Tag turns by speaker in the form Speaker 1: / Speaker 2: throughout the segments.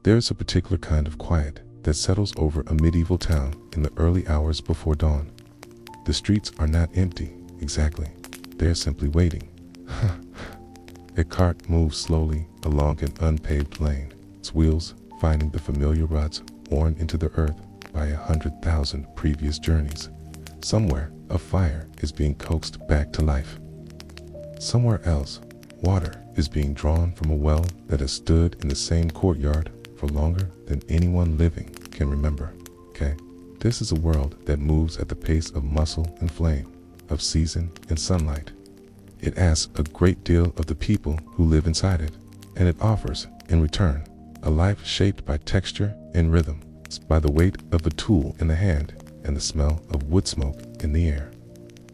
Speaker 1: There is a particular kind of quiet that settles over a medieval town in the early hours before dawn. The streets are not empty, exactly. They're simply waiting. A cart moves slowly along an unpaved lane, its wheels finding the familiar ruts worn into the earth by 100,000 previous journeys. Somewhere, a fire is being coaxed back to life. Somewhere else, water is being drawn from a well that has stood in the same courtyard for longer than anyone living can remember. Okay? This is a world that moves at the pace of muscle and flame, of season and sunlight. It asks a great deal of the people who live inside it, and it offers, in return, a life shaped by texture and rhythm, by the weight of a tool in the hand and the smell of wood smoke in the air.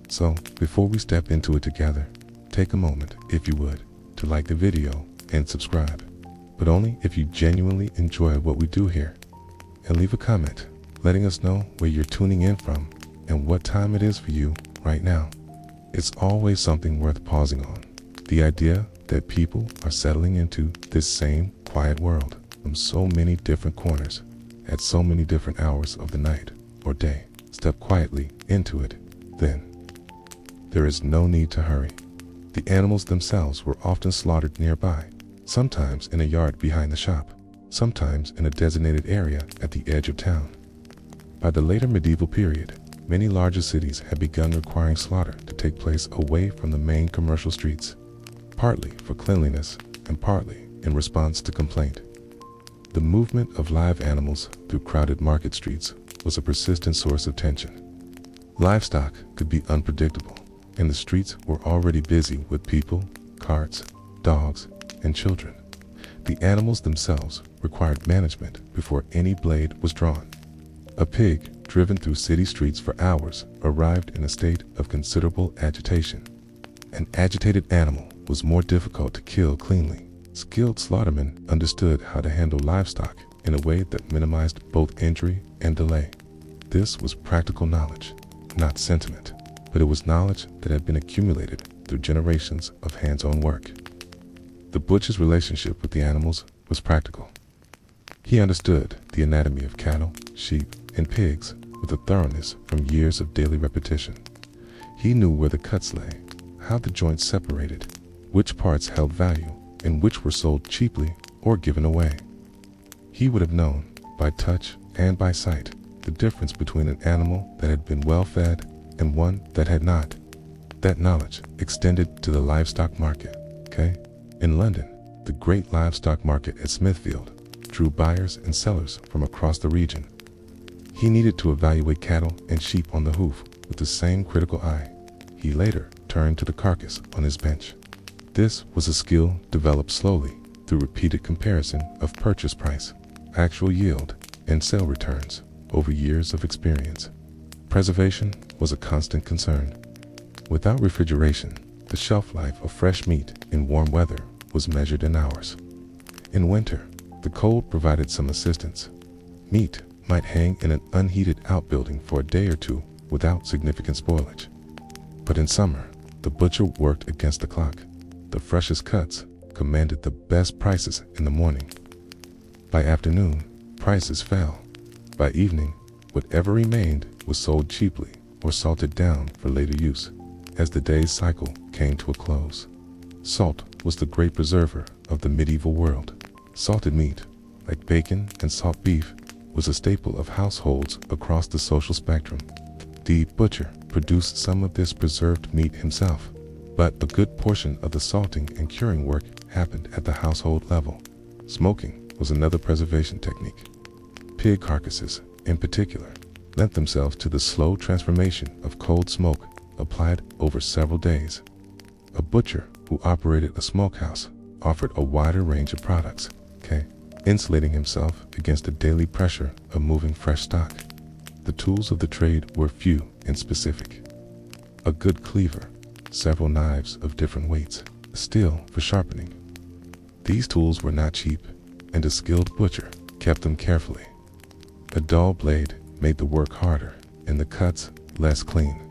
Speaker 1: So, before we step into it together, take a moment, if you would, to like the video and subscribe, but only if you genuinely enjoy what we do here. And leave a comment, letting us know where you're tuning in from and what time it is for you right now. It's always something worth pausing on. The idea that people are settling into this same quiet world from so many different corners, at so many different hours of the night or day. Step quietly into it, then. There is no need to hurry. The animals themselves were often slaughtered nearby, sometimes in a yard behind the shop, sometimes in a designated area at the edge of town. By the later medieval period, many larger cities had begun requiring slaughter to take place away from the main commercial streets, partly for cleanliness and partly in response to complaint. The movement of live animals through crowded market streets was a persistent source of tension. Livestock could be unpredictable, and the streets were already busy with people, carts, dogs, and children. The animals themselves required management before any blade was drawn. A pig, driven through city streets for hours, arrived in a state of considerable agitation. An agitated animal was more difficult to kill cleanly. Skilled slaughtermen understood how to handle livestock in a way that minimized both injury and delay. This was practical knowledge, not sentiment, but it was knowledge that had been accumulated through generations of hands-on work. The butcher's relationship with the animals was practical. He understood the anatomy of cattle, sheep, and pigs with a thoroughness from years of daily repetition. He knew where the cuts lay, how the joints separated, which parts held value, and which were sold cheaply or given away. He would have known, by touch and by sight, the difference between an animal that had been well fed and one that had not. That knowledge extended to the livestock market, okay? In London, the great livestock market at Smithfield drew buyers and sellers from across the region. He needed to evaluate cattle and sheep on the hoof with the same critical eye. He later turned to the carcass on his bench. This was a skill developed slowly through repeated comparison of purchase price, actual yield, and sale returns over years of experience. Preservation was a constant concern. Without refrigeration, the shelf life of fresh meat in warm weather was measured in hours. In winter, the cold provided some assistance. Meat might hang in an unheated outbuilding for a day or two without significant spoilage. But in summer, the butcher worked against the clock. The freshest cuts commanded the best prices in the morning. By afternoon, prices fell. By evening, whatever remained was sold cheaply or salted down for later use as the day's cycle came to a close. Salt was the great preserver of the medieval world. Salted meat, like bacon and salt beef, was a staple of households across the social spectrum. The butcher produced some of this preserved meat himself, but a good portion of the salting and curing work happened at the household level. Smoking was another preservation technique. Pig carcasses, in particular, lent themselves to the slow transformation of cold smoke applied over several days. A butcher who operated a smokehouse offered a wider range of products, insulating himself against the daily pressure of moving fresh stock. The tools of the trade were few and specific. A good cleaver, several knives of different weights, a steel for sharpening. These tools were not cheap, and a skilled butcher kept them carefully. A dull blade made the work harder and the cuts less clean.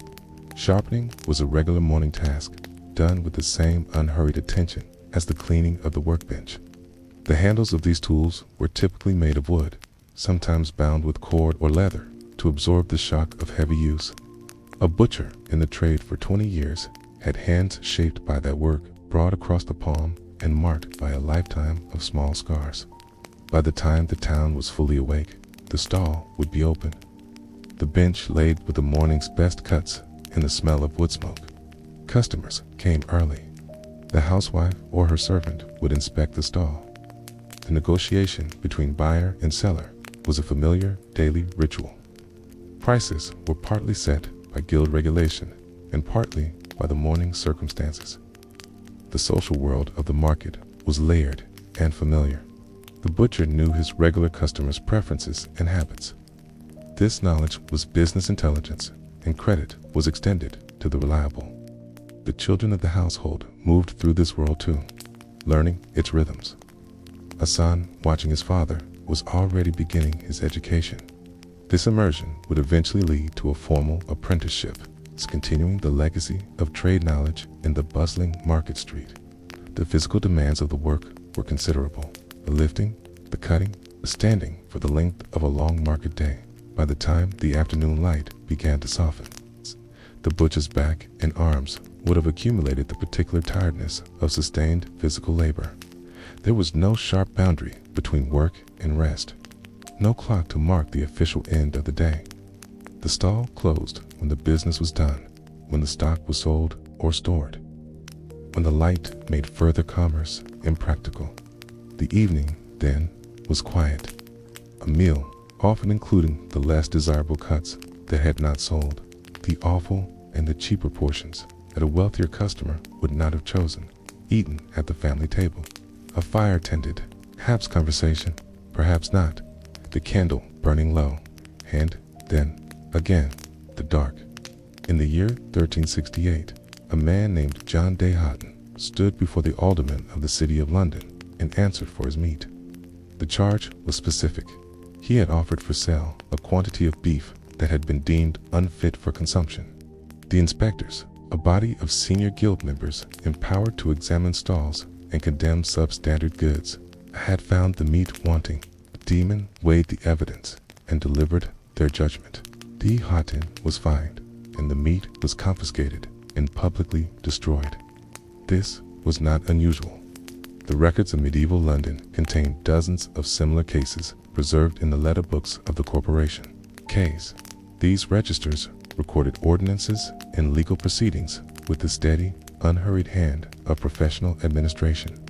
Speaker 1: Sharpening was a regular morning task, done with the same unhurried attention as the cleaning of the workbench. The handles of these tools were typically made of wood, sometimes bound with cord or leather to absorb the shock of heavy use. A butcher in the trade for 20 years had hands shaped by that work, broad across the palm and marked by a lifetime of small scars. By the time the town was fully awake, the stall would be open, the bench laid with the morning's best cuts and the smell of wood smoke. Customers came early. The housewife or her servant would inspect the stall. The negotiation between buyer and seller was a familiar daily ritual. Prices were partly set by guild regulation and partly by the morning's circumstances. The social world of the market was layered and familiar. The butcher knew his regular customers' preferences and habits. This knowledge was business intelligence, and credit was extended to the reliable. The children of the household moved through this world too, learning its rhythms. A son, watching his father, was already beginning his education. This immersion would eventually lead to a formal apprenticeship, continuing the legacy of trade knowledge in the bustling market street. The physical demands of the work were considerable. The lifting, the cutting, the standing for the length of a long market day. By the time the afternoon light began to soften, the butcher's back and arms would have accumulated the particular tiredness of sustained physical labor. There was no sharp boundary between work and rest, no clock to mark the official end of the day. The stall closed when the business was done, when the stock was sold or stored, when the light made further commerce impractical. The evening, then, was quiet. A meal, often including the less desirable cuts that had not sold, the offal and the cheaper portions that a wealthier customer would not have chosen, eaten at the family table. A fire tended, perhaps conversation, perhaps not, the candle burning low, and then, again, the dark. In the year 1368, a man named John de Houghton stood before the aldermen of the city of London and answered for his meat. The charge was specific. He had offered for sale a quantity of beef that had been deemed unfit for consumption. The inspectors, a body of senior guild members empowered to examine stalls and condemn substandard goods, had found the meat wanting. The demon weighed the evidence and delivered their judgment. De Houghton was fined, and the meat was confiscated and publicly destroyed. This was not unusual. The records of medieval London contained dozens of similar cases preserved in the letter books of the corporation. These registers recorded ordinances and legal proceedings with the steady, unhurried hand of professional administration.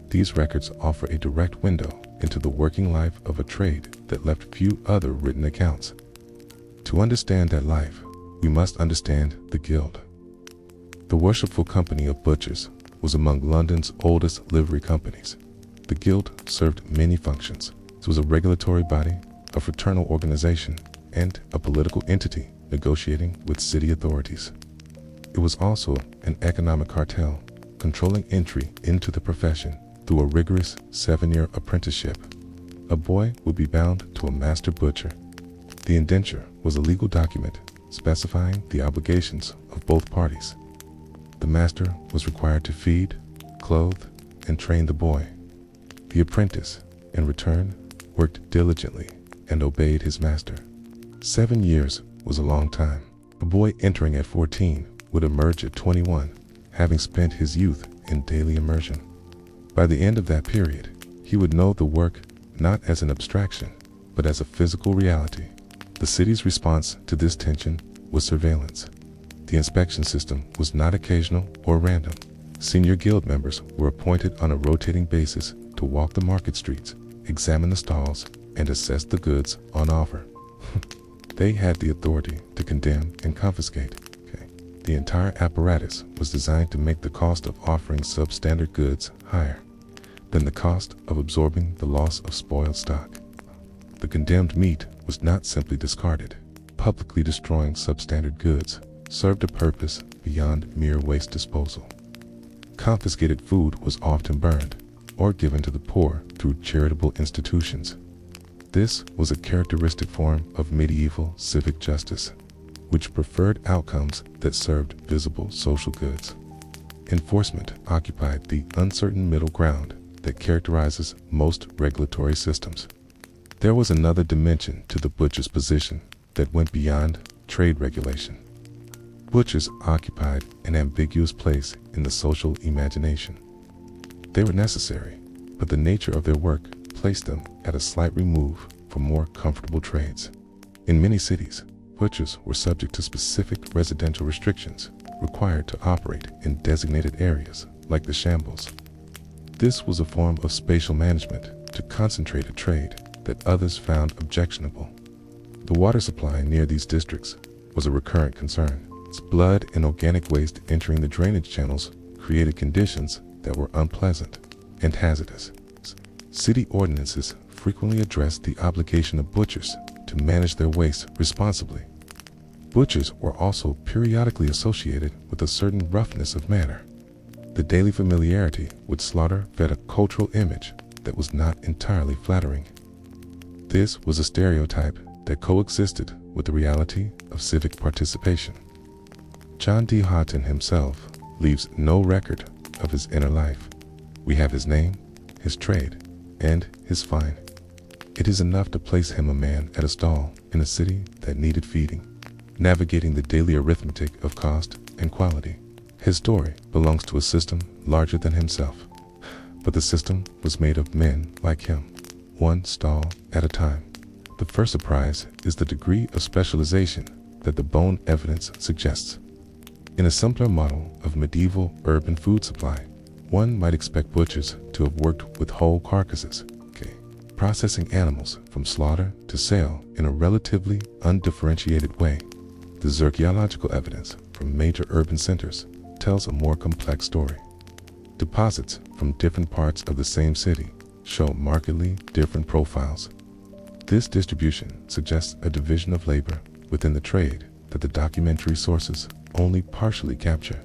Speaker 1: These records offer a direct window into the working life of a trade that left few other written accounts. To understand that life, we must understand the guild. The Worshipful Company of Butchers was among London's oldest livery companies. The guild served many functions. It was a regulatory body, a fraternal organization, and a political entity negotiating with city authorities. It was also an economic cartel, controlling entry into the profession through a rigorous 7-year apprenticeship. A boy would be bound to a master butcher. The indenture was a legal document specifying the obligations of both parties. The master was required to feed, clothe, and train the boy. The apprentice, in return, worked diligently and obeyed his master. 7 years was a long time. A boy entering at 14 would emerge at 21, having spent his youth in daily immersion. By the end of that period, he would know the work not as an abstraction, but as a physical reality. The city's response to this tension was surveillance. The inspection system was not occasional or random. Senior guild members were appointed on a rotating basis to walk the market streets, examine the stalls, and assess the goods on offer. They had the authority to condemn and confiscate. The entire apparatus was designed to make the cost of offering substandard goods higher than the cost of absorbing the loss of spoiled stock. The condemned meat was not simply discarded. Publicly destroying substandard goods served a purpose beyond mere waste disposal. Confiscated food was often burned or given to the poor through charitable institutions. This was a characteristic form of medieval civic justice, which preferred outcomes that served visible social goods. Enforcement occupied the uncertain middle ground that characterizes most regulatory systems. There was another dimension to the butcher's position that went beyond trade regulation. Butchers occupied an ambiguous place in the social imagination. They were necessary, but the nature of their work placed them at a slight remove from more comfortable trades. In many cities, butchers were subject to specific residential restrictions, required to operate in designated areas like the shambles. This was a form of spatial management to concentrate a trade that others found objectionable. The water supply near these districts was a recurrent concern. Its blood and organic waste entering the drainage channels created conditions that were unpleasant and hazardous. City ordinances frequently addressed the obligation of butchers to manage their waste responsibly. Butchers were also periodically associated with a certain roughness of manner. The daily familiarity with slaughter fed a cultural image that was not entirely flattering. This was a stereotype that coexisted with the reality of civic participation. John D. Houghton himself leaves no record of his inner life. We have his name, his trade, and his fine. It is enough to place him a man at a stall in a city that needed feeding, navigating the daily arithmetic of cost and quality. His story belongs to a system larger than himself, but the system was made of men like him, one stall at a time. The first surprise is the degree of specialization that the bone evidence suggests. In a simpler model of medieval urban food supply, one might expect butchers to have worked with whole carcasses, processing animals from slaughter to sale in a relatively undifferentiated way. The archaeological evidence from major urban centers tells a more complex story. Deposits from different parts of the same city show markedly different profiles. This distribution suggests a division of labor within the trade that the documentary sources only partially capture.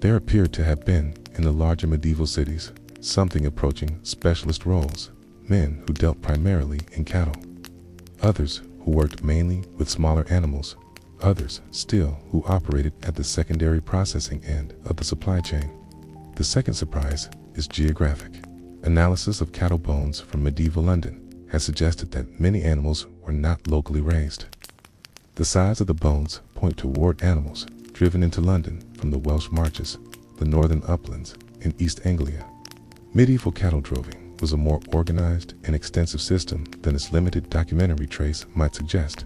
Speaker 1: There appeared to have been, in the larger medieval cities, something approaching specialist roles, men who dealt primarily in cattle, others who worked mainly with smaller animals, others still who operated at the secondary processing end of the supply chain. The second surprise is geographic. Analysis of cattle bones from medieval London has suggested that many animals were not locally raised. The size of the bones point toward animals driven into London from the Welsh marches, the northern uplands, and East Anglia. Medieval cattle droving was a more organized and extensive system than its limited documentary trace might suggest.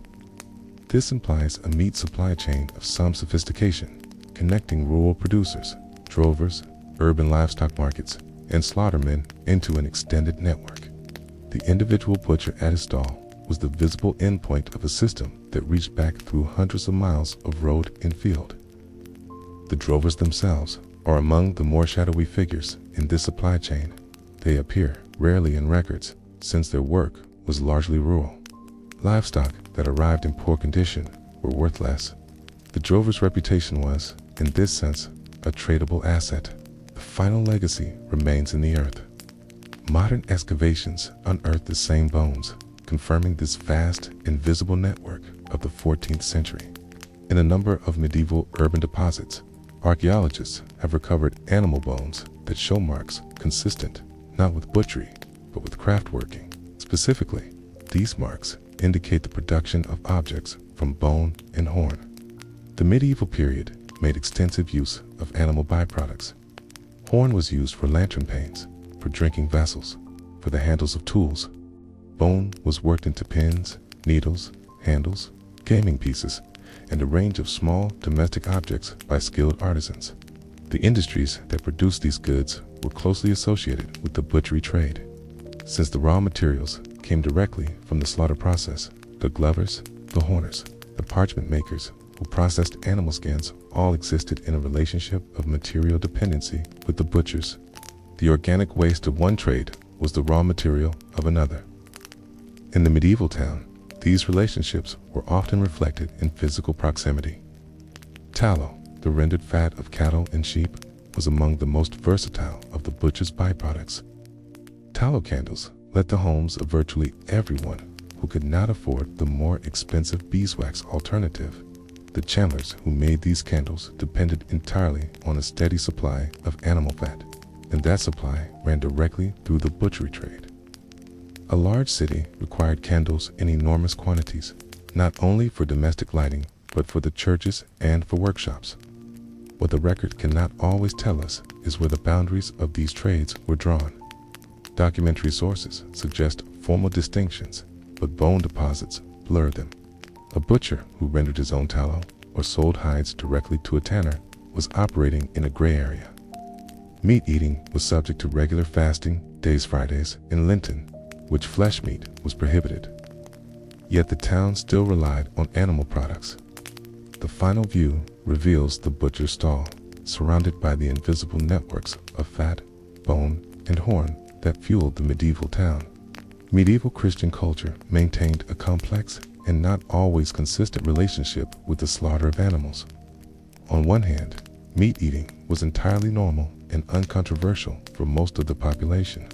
Speaker 1: This implies a meat supply chain of some sophistication, connecting rural producers, drovers, urban livestock markets, and slaughtermen into an extended network. The individual butcher at his stall was the visible endpoint of a system that reached back through hundreds of miles of road and field. The drovers themselves are among the more shadowy figures in this supply chain. They appear rarely in records, since their work was largely rural. Livestock that arrived in poor condition were worth less. The drover's reputation was, in this sense, a tradable asset. The final legacy remains in the earth. Modern excavations unearth the same bones, confirming this vast, invisible network of the 14th century. In a number of medieval urban deposits, archaeologists have recovered animal bones that show marks consistent not with butchery, but with craftworking. Specifically, these marks indicate the production of objects from bone and horn. The medieval period made extensive use of animal byproducts. Horn was used for lantern panes, for drinking vessels, for the handles of tools. Bone was worked into pins, needles, handles, gaming pieces, and a range of small domestic objects by skilled artisans. The industries that produced these goods were closely associated with the butchery trade. Since the raw materials came directly from the slaughter process, the glovers, the horners, the parchment makers who processed animal skins all existed in a relationship of material dependency with the butchers. The organic waste of one trade was the raw material of another. In the medieval town, these relationships were often reflected in physical proximity. Tallow, the rendered fat of cattle and sheep, was among the most versatile of the butcher's byproducts. Tallow candles lit the homes of virtually everyone who could not afford the more expensive beeswax alternative. The chandlers who made these candles depended entirely on a steady supply of animal fat. and that supply ran directly through the butchery trade. A large city required candles in enormous quantities, not only for domestic lighting, but for the churches and for workshops. What the record cannot always tell us is where the boundaries of these trades were drawn. Documentary sources suggest formal distinctions, but bone deposits blur them. A butcher who rendered his own tallow or sold hides directly to a tanner was operating in a gray area. Meat eating was subject to regular fasting days, Fridays, and Lenten, which flesh meat was prohibited. Yet the town still relied on animal products. The final view reveals the butcher's stall, surrounded by the invisible networks of fat, bone, and horn that fueled the medieval town. Medieval Christian culture maintained a complex and not always consistent relationship with the slaughter of animals. On one hand, meat eating was entirely normal and uncontroversial for most of the population,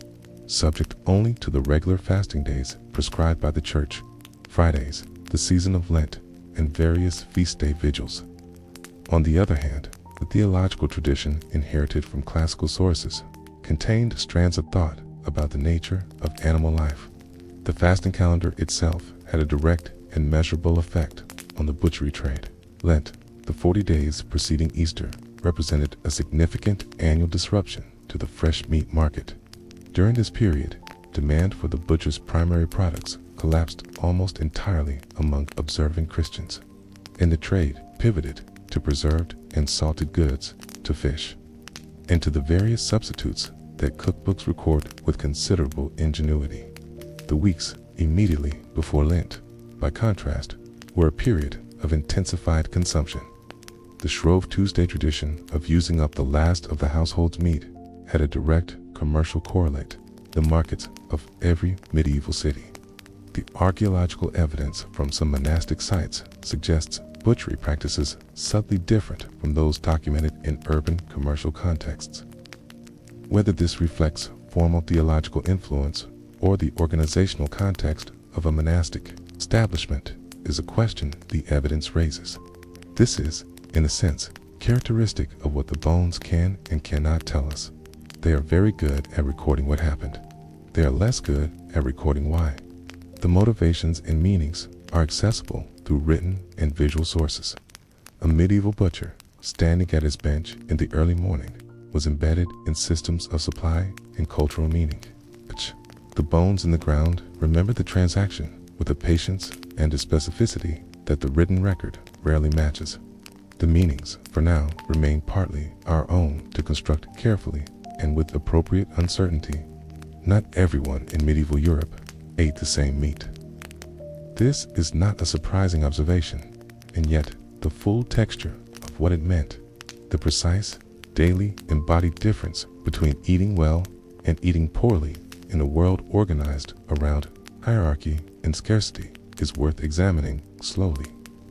Speaker 1: subject only to the regular fasting days prescribed by the church, Fridays, the season of Lent, and various feast day vigils. On the other hand, the theological tradition inherited from classical sources contained strands of thought about the nature of animal life. The fasting calendar itself had a direct and measurable effect on the butchery trade. Lent, the 40 days preceding Easter, represented a significant annual disruption to the fresh meat market. During this period, demand for the butcher's primary products collapsed almost entirely among observing Christians, and the trade pivoted to preserved and salted goods, to fish, and to the various substitutes that cookbooks record with considerable ingenuity. The weeks immediately before Lent, by contrast, were a period of intensified consumption. The Shrove Tuesday tradition of using up the last of the household's meat had a direct commercial correlate, the markets of every medieval city. The archaeological evidence from some monastic sites suggests butchery practices subtly different from those documented in urban commercial contexts. Whether this reflects formal theological influence or the organizational context of a monastic establishment is a question the evidence raises. This is, in a sense, characteristic of what the bones can and cannot tell us. They are very good at recording what happened. They are less good at recording why. The motivations and meanings are accessible through written and visual sources. A medieval butcher, standing at his bench in the early morning, was embedded in systems of supply and cultural meaning. The bones in the ground remembered the transaction with a patience and a specificity that the written record rarely matches. The meanings, for now, remain partly our own to construct carefully and with appropriate uncertainty. Not everyone in medieval Europe ate the same meat. This is not a surprising observation, and yet the full texture of what it meant, the precise, daily embodied difference between eating well and eating poorly in a world organized around hierarchy and scarcity, is worth examining slowly,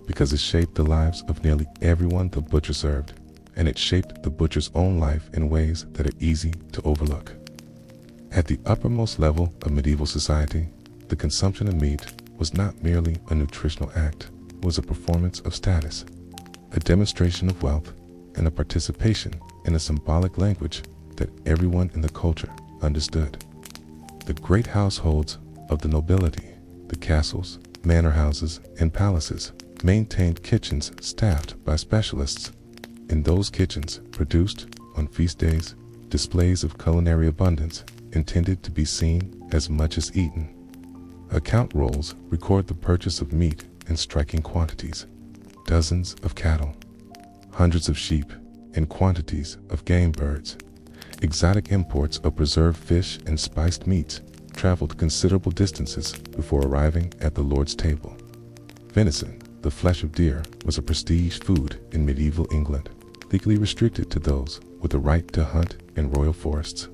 Speaker 1: because it shaped the lives of nearly everyone the butcher served, and it shaped the butcher's own life in ways that are easy to overlook. At the uppermost level of medieval society, the consumption of meat was not merely a nutritional act, it was a performance of status, a demonstration of wealth, and a participation in a symbolic language that everyone in the culture understood. The great households of the nobility, the castles, manor houses, and palaces, maintained kitchens staffed by specialists. In those kitchens produced, on feast days, displays of culinary abundance intended to be seen as much as eaten. Account rolls record the purchase of meat in striking quantities, dozens of cattle, hundreds of sheep, and quantities of game birds. Exotic imports of preserved fish and spiced meats traveled considerable distances before arriving at the Lord's table. Venison, the flesh of deer, was a prestige food in medieval England, legally restricted to those with the right to hunt in royal forests.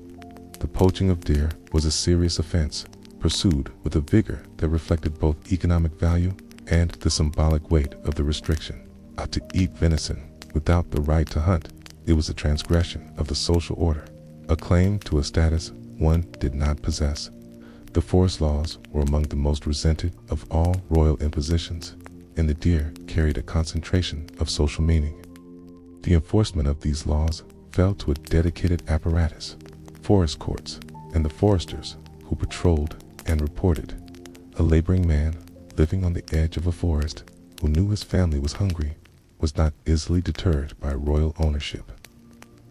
Speaker 1: The poaching of deer was a serious offense, pursued with a vigor that reflected both economic value and the symbolic weight of the restriction. To eat venison without the right to hunt, it was a transgression of the social order, a claim to a status one did not possess. The forest laws were among the most resented of all royal impositions, and the deer carried a concentration of social meaning. The enforcement of these laws fell to a dedicated apparatus, forest courts, and the foresters who patrolled and reported. A laboring man living on the edge of a forest who knew his family was hungry was not easily deterred by royal ownership.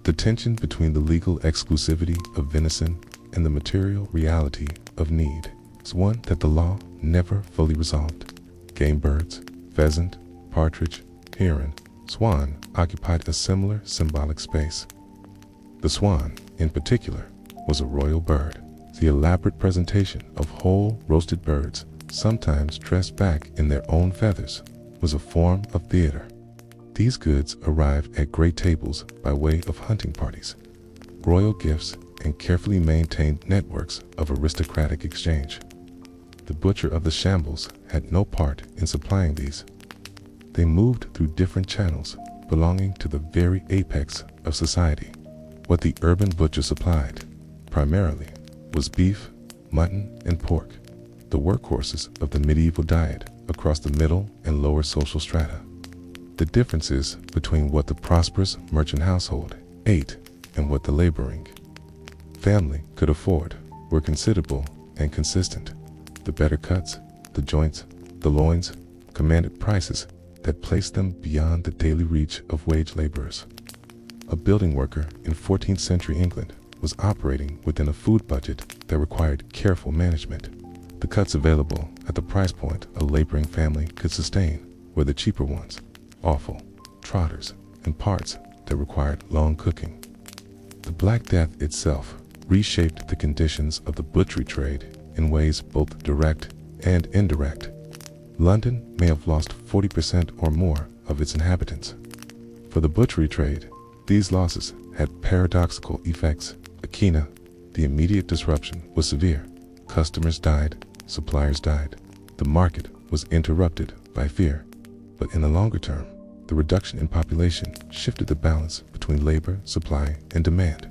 Speaker 1: The tension between the legal exclusivity of venison and the material reality of need is one that the law never fully resolved. Game birds, pheasant, partridge, heron, swan occupied a similar symbolic space. The swan, in particular, was a royal bird. The elaborate presentation of whole roasted birds, sometimes dressed back in their own feathers, was a form of theater. These goods arrived at great tables by way of hunting parties, royal gifts, and carefully maintained networks of aristocratic exchange. The butcher of the shambles had no part in supplying these. They moved through different channels belonging to the very apex of society. What the urban butcher supplied, primarily, was beef, mutton, and pork, the workhorses of the medieval diet across the middle and lower social strata. The differences between what the prosperous merchant household ate and what the laboring family could afford were considerable and consistent. The better cuts, the joints, the loins, commanded prices that placed them beyond the daily reach of wage laborers. A building worker in 14th century England was operating within a food budget that required careful management. The cuts available at the price point a laboring family could sustain were the cheaper ones, offal, trotters, and parts that required long cooking. The Black Death itself reshaped the conditions of the butchery trade in ways both direct and indirect. London may have lost 40% or more of its inhabitants. For the butchery trade, these losses had paradoxical effects. Akina, the immediate disruption was severe. Customers died, suppliers died. The market was interrupted by fear. But in the longer term, the reduction in population shifted the balance between labor, supply, and demand.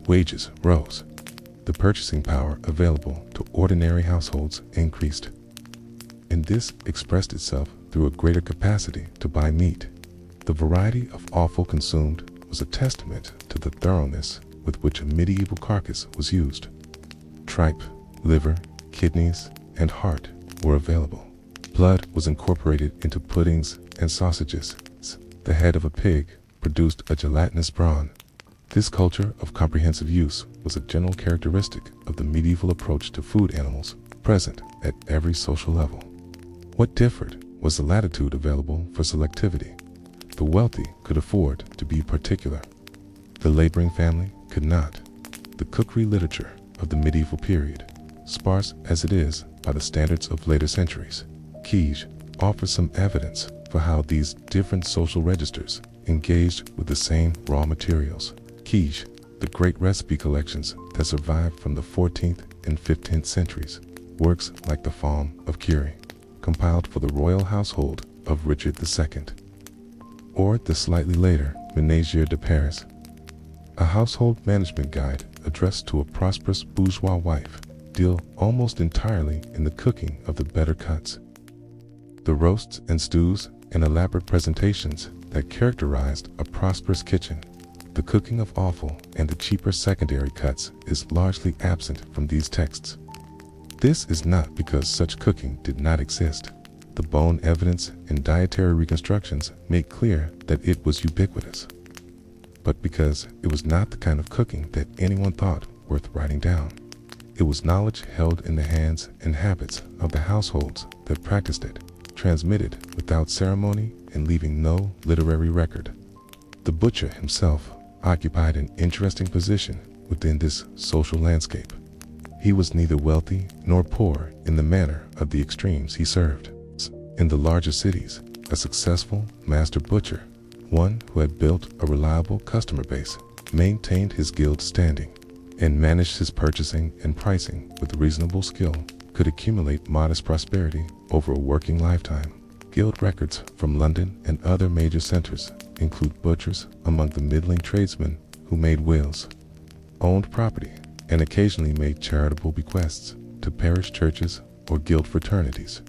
Speaker 1: Wages rose. The purchasing power available to ordinary households increased. And this expressed itself through a greater capacity to buy meat. The variety of offal consumed was a testament to the thoroughness with which a medieval carcass was used. Tripe, liver, kidneys, and heart were available. Blood was incorporated into puddings and sausages. The head of a pig produced a gelatinous brawn. This culture of comprehensive use was a general characteristic of the medieval approach to food animals, present at every social level. What differed was the latitude available for selectivity. The wealthy could afford to be particular. The laboring family could not. The cookery literature of the medieval period, sparse as it is by the standards of later centuries, Quiche offers some evidence for how these different social registers engaged with the same raw materials. Quiche, the great recipe collections that survived from the 14th and 15th centuries, works like the Femme of Curie, compiled for the royal household of Richard II, or the slightly later Ménagère de Paris, a household management guide addressed to a prosperous bourgeois wife, deal almost entirely in the cooking of the better cuts. The roasts and stews and elaborate presentations that characterized a prosperous kitchen, the cooking of offal and the cheaper secondary cuts is largely absent from these texts. This is not because such cooking did not exist. The bone evidence and dietary reconstructions make clear that it was ubiquitous, but because it was not the kind of cooking that anyone thought worth writing down. It was knowledge held in the hands and habits of the households that practiced it, transmitted without ceremony and leaving no literary record. The butcher himself occupied an interesting position within this social landscape. He was neither wealthy nor poor in the manner of the extremes he served. In the larger cities, a successful master butcher, one who had built a reliable customer base, maintained his guild standing, and managed his purchasing and pricing with reasonable skill, could accumulate modest prosperity over a working lifetime. Guild records from London and other major centers include butchers among the middling tradesmen who made wills, owned property, and occasionally made charitable bequests to parish churches or guild fraternities.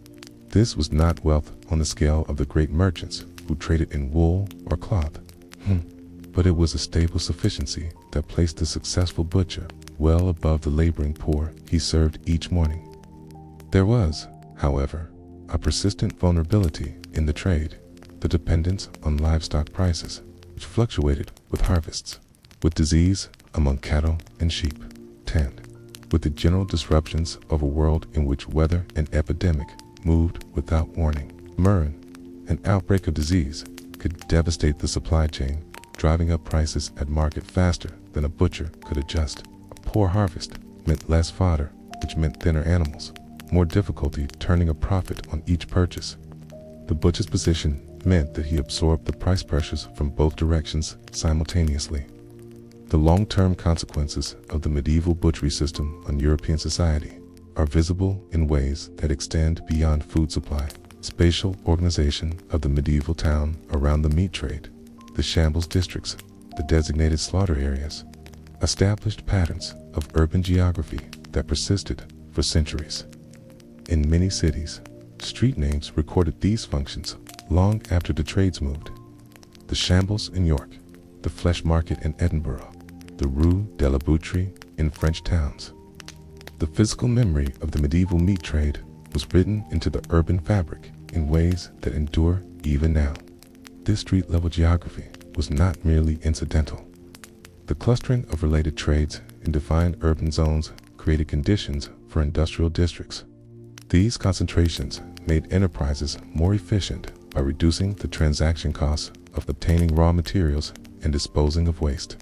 Speaker 1: This was not wealth on the scale of the great merchants who traded in wool or cloth, but it was a stable sufficiency that placed the successful butcher well above the laboring poor he served each morning. There was, however, a persistent vulnerability in the trade, the dependence on livestock prices, which fluctuated with harvests, with disease among cattle and sheep, and with the general disruptions of a world in which weather and epidemic moved without warning. An outbreak of disease could devastate the supply chain, driving up prices at market faster than a butcher could adjust. A poor harvest meant less fodder, which meant thinner animals, more difficulty turning a profit on each purchase. The butcher's position meant that he absorbed the price pressures from both directions simultaneously. The long-term consequences of the medieval butchery system on European society are visible in ways that extend beyond food supply. Spatial organization of the medieval town around the meat trade, the shambles districts, the designated slaughter areas, established patterns of urban geography that persisted for centuries. In many cities, street names recorded these functions long after the trades moved. The shambles in York, the flesh market in Edinburgh, the Rue de la Boucherie in French towns. The physical memory of the medieval meat trade was written into the urban fabric in ways that endure even now. This street-level geography was not merely incidental. The clustering of related trades in defined urban zones created conditions for industrial districts. These concentrations made enterprises more efficient by reducing the transaction costs of obtaining raw materials and disposing of waste.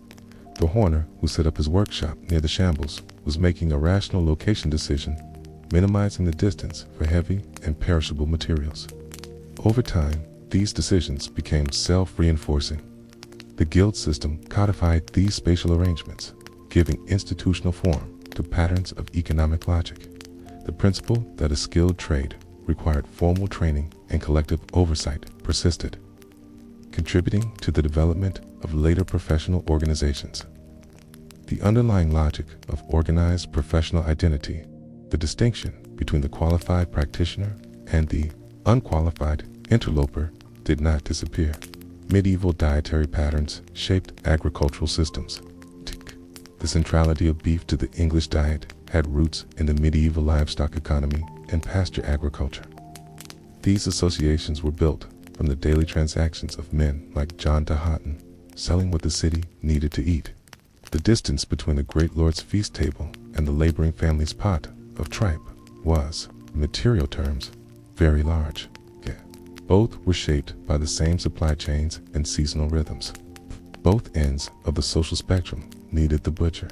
Speaker 1: The horner who set up his workshop near the shambles was making a rational location decision, minimizing the distance for heavy and perishable materials. Over time, these decisions became self-reinforcing. The guild system codified these spatial arrangements, giving institutional form to patterns of economic logic. The principle that a skilled trade required formal training and collective oversight persisted, contributing to the development of later professional organizations. The underlying logic of organized professional identity, the distinction between the qualified practitioner and the unqualified interloper, did not disappear. Medieval dietary patterns shaped agricultural systems. The centrality of beef to the English diet had roots in the medieval livestock economy and pasture agriculture. These associations were built from the daily transactions of men like John de Haughton, selling what the city needed to eat. The distance between the great lord's feast table and the laboring family's pot of tripe was, in material terms, very large. Both were shaped by the same supply chains and seasonal rhythms. Both ends of the social spectrum needed the butcher.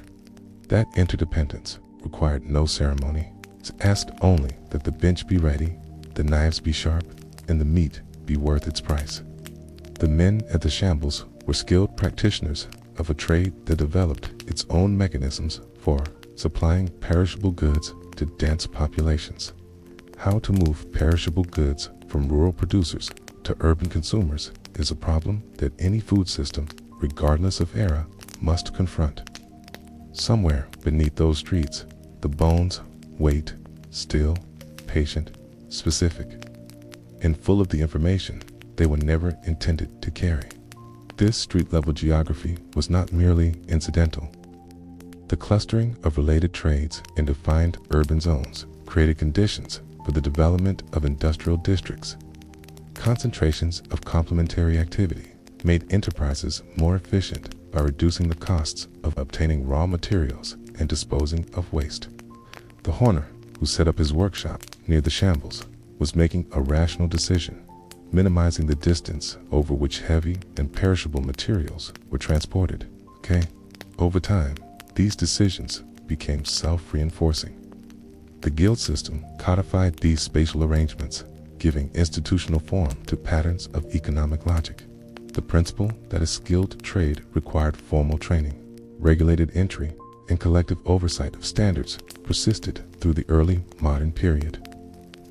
Speaker 1: That interdependence required no ceremony. It asked only that the bench be ready, the knives be sharp, and the meat be worth its price. The men at the shambles were skilled practitioners of a trade that developed its own mechanisms for supplying perishable goods to dense populations. How to move perishable goods from rural producers to urban consumers is a problem that any food system, regardless of era, must confront. Somewhere beneath those streets, the bones wait, still, patient, specific, and full of the information they were never intended to carry. This street-level geography was not merely incidental. The clustering of related trades in defined urban zones created conditions for the development of industrial districts. Concentrations of complementary activity made enterprises more efficient by reducing the costs of obtaining raw materials and disposing of waste. The horner who set up his workshop near the shambles was making a rational decision, minimizing the distance over which heavy and perishable materials were transported. Over time, these decisions became self-reinforcing. The guild system codified these spatial arrangements, giving institutional form to patterns of economic logic. The principle that a skilled trade required formal training, regulated entry, and collective oversight of standards persisted through the early modern period.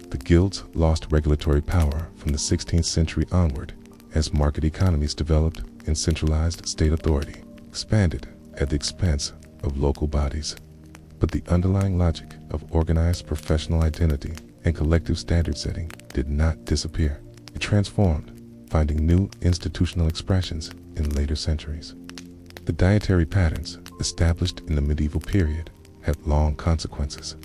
Speaker 1: The guilds lost regulatory power from the 16th century onward as market economies developed and centralized state authority expanded at the expense of local bodies. But the underlying logic of organized professional identity and collective standard setting did not disappear. It transformed, finding new institutional expressions in later centuries. The dietary patterns established in the medieval period, had long consequences,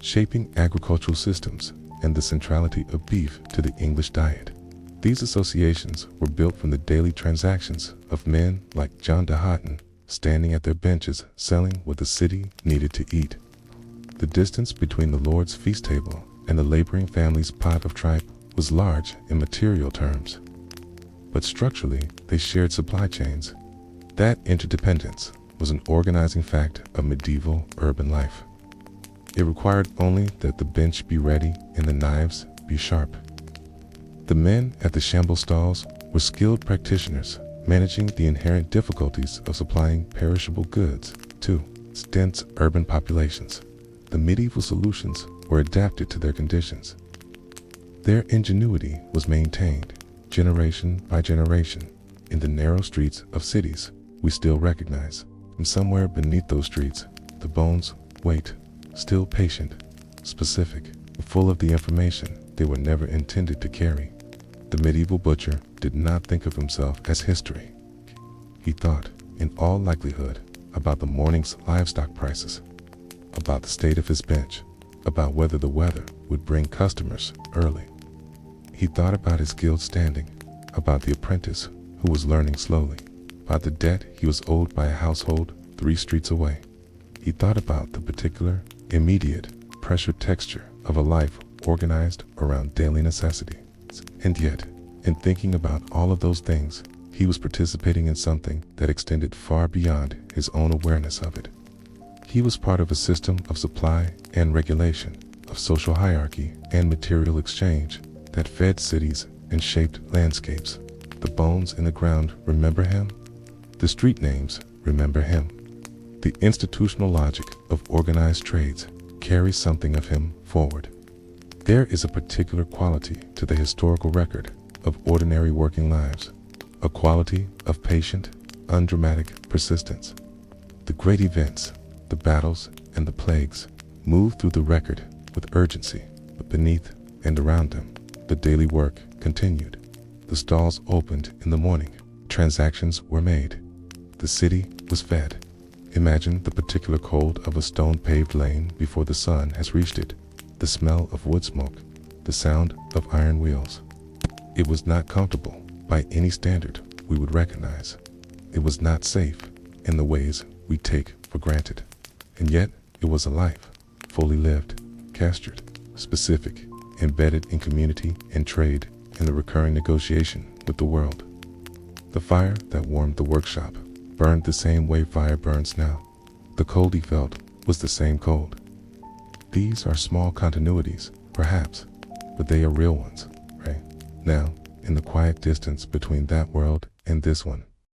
Speaker 1: shaping agricultural systems and the centrality of beef to the English diet. These associations were built from the daily transactions of men like John de Haughton, standing at their benches selling what the city needed to eat. The distance between the Lord's feast table and the laboring family's pot of tripe was large in material terms, but structurally they shared supply chains. That interdependence was an organizing fact of medieval urban life. It required only that the bench be ready and the knives be sharp. The men at the shamble stalls were skilled practitioners, managing the inherent difficulties of supplying perishable goods to dense urban populations. The medieval solutions were adapted to their conditions. Their ingenuity was maintained, generation by generation, in the narrow streets of cities we still recognize. And somewhere beneath those streets, the bones wait, still patient, specific, full of the information they were never intended to carry. The medieval butcher did not think of himself as history. He thought, in all likelihood, about the morning's livestock prices, about the state of his bench, about whether the weather would bring customers early. He thought about his guild standing, about the apprentice who was learning slowly, about the debt he was owed by a household 3 streets away. He thought about the particular, immediate, pressured texture of a life organized around daily necessity. And yet, in thinking about all of those things, he was participating in something that extended far beyond his own awareness of it. He was part of a system of supply and regulation, of social hierarchy and material exchange that fed cities and shaped landscapes. The bones in the ground remember him. The street names remember him. The institutional logic of organized trades carries something of him forward. There is a particular quality to the historical record of ordinary working lives, a quality of patient, undramatic persistence. The great events, the battles and the plagues, move through the record with urgency, but beneath and around them, the daily work continued. The stalls opened in the morning, transactions were made, the city was fed. Imagine the particular cold of a stone-paved lane before the sun has reached it, the smell of wood smoke, the sound of iron wheels. It was not comfortable by any standard we would recognize. It was not safe in the ways we take for granted. And yet, it was a life, fully lived, castured, specific, embedded in community and trade, in the recurring negotiation with the world. The fire that warmed the workshop burned the same way fire burns now. The cold he felt was the same cold. These are small continuities, perhaps, but they are real ones, right? Now, in the quiet distance between that world and this one,